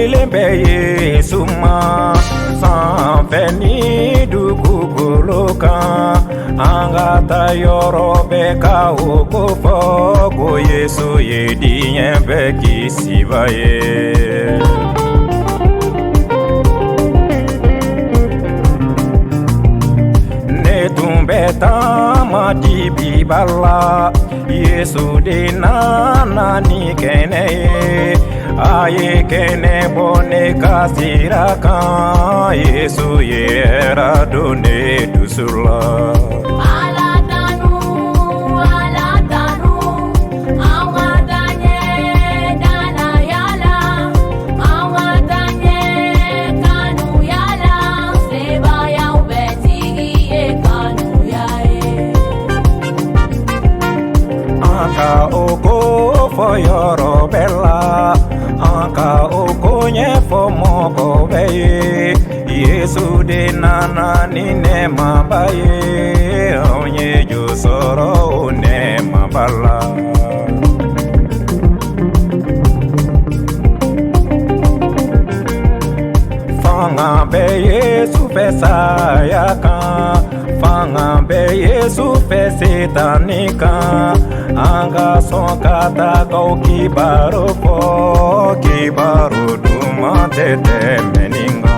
lembe Yesuma sanfeni dugukoloka angata yorobe ka ukufo go Yesu yediye beki sibaye Tumbeta mati bibala Yesu de nana ni kene aye kene bone kasiraka Yesu yera done dusula Yoro bella anka okonye fomoko beye Yesu de nana nine mabaye onye josoro ne mabala fanga be Yesu pesa yaka fanga be Yesu pesetanika anga sonkata kau kibaro po kibaro duma tete meninga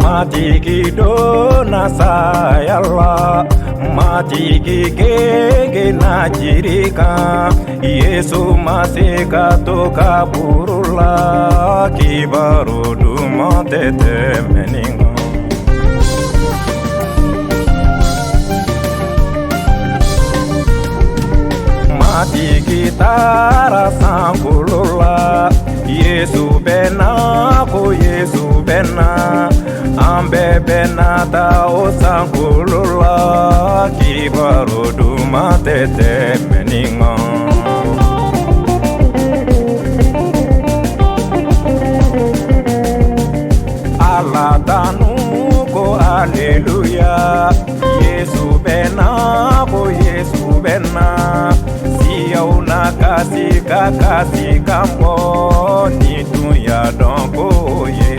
Matiki dona sayala matiki kege najirika Yesu masika toka burula kibaro duma tete meninga matiki tara sangulula Yesu bena ko Yesu bena ambe bena ta osangulula kibaro duma tete meninga Allah tanu ko alleluya Yesu bena ko Yesu bena siyauna kasi kambo ni tuya donko ye